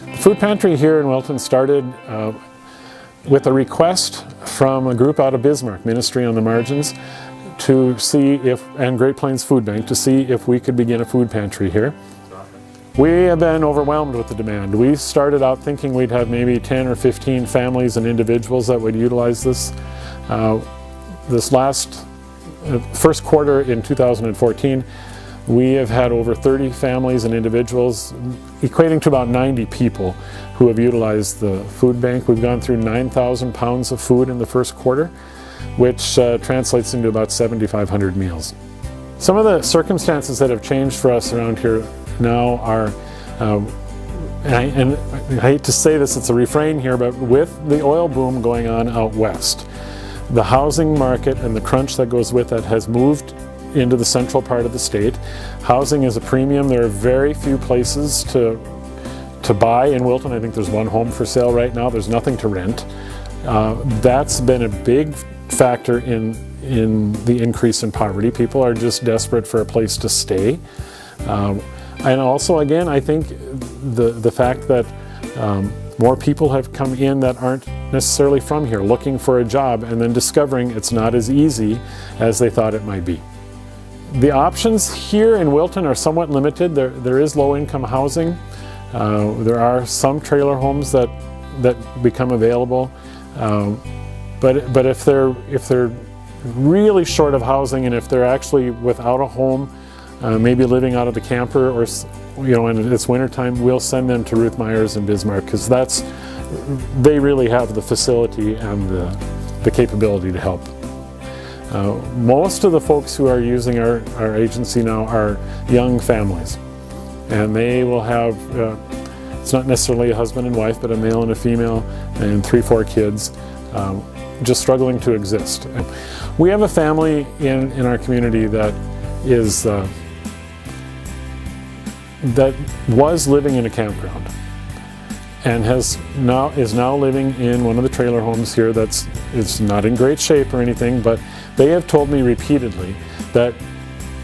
The food pantry here in Wilton started with a request from a group out of Bismarck, Ministry on the Margins, to see if, and Great Plains Food Bank, to see if we could begin a food pantry here. We have been overwhelmed with the demand. We started out thinking we'd have maybe 10 or 15 families and individuals that would utilize this. This last first quarter in 2014, we have had over 30 families and individuals, equating to about 90 people who have utilized the food bank. We've gone through 9,000 pounds of food in the first quarter, which translates into about 7,500 meals. Some of the circumstances that have changed for us around here now are, and I hate to say this, it's a refrain here, but with the oil boom going on out west, the housing market and the crunch that goes with it has moved into the central part of the state. Housing is a premium. There are very few places to buy in Wilton. I think there's one home for sale right now. There's nothing to rent. That's been a big factor in the increase in poverty. People are just desperate for a place to stay. And also, again, I think the fact that more people have come in that aren't necessarily from here, looking for a job and then discovering it's not as easy as they thought it might be. The options here in Wilton are somewhat limited. There is low-income housing. There are some trailer homes that become available. But if they're really short of housing, and if they're actually without a home, maybe living out of the camper, or and it's wintertime, we'll send them to Ruth Myers in Bismarck, because they really have the facility and the capability to help. Most of the folks who are using our agency now are young families, and they will have, it's not necessarily a husband and wife, but a male and a female and 3-4 kids, just struggling to exist. We have a family in our community that was living in a campground and is now living in one of the trailer homes here it's not in great shape or anything, but they have told me repeatedly that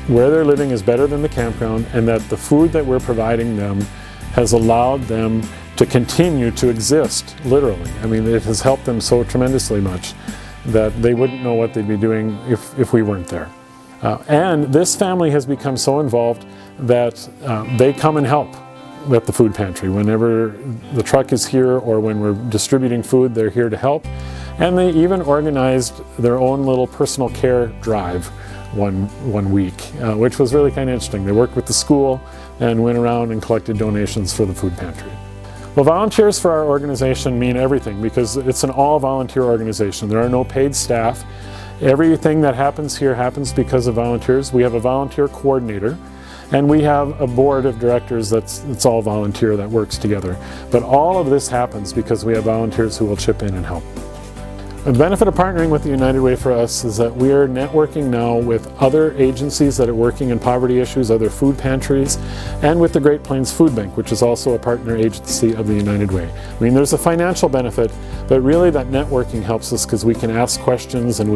where they're living is better than the campground, and that the food that we're providing them has allowed them to continue to exist, literally. I mean, it has helped them so tremendously much that they wouldn't know what they'd be doing if we weren't there. And this family has become so involved that they come and help at the food pantry. Whenever the truck is here or when we're distributing food, they're here to help. And they even organized their own little personal care drive one week, which was really kind of interesting. They worked with the school and went around and collected donations for the food pantry. Well, volunteers for our organization mean everything, because it's an all-volunteer organization. There are no paid staff. Everything that happens here happens because of volunteers. We have a volunteer coordinator, and we have a board of directors that's all volunteer that works together. But all of this happens because we have volunteers who will chip in and help. The benefit of partnering with the United Way for us is that we are networking now with other agencies that are working in poverty issues, other food pantries, and with the Great Plains Food Bank, which is also a partner agency of the United Way. I mean, there's a financial benefit, but really that networking helps us because we can ask questions and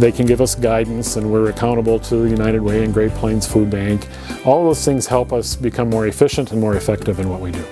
they can give us guidance, and we're accountable to the United Way and Great Plains Food Bank. All of those things help us become more efficient and more effective in what we do.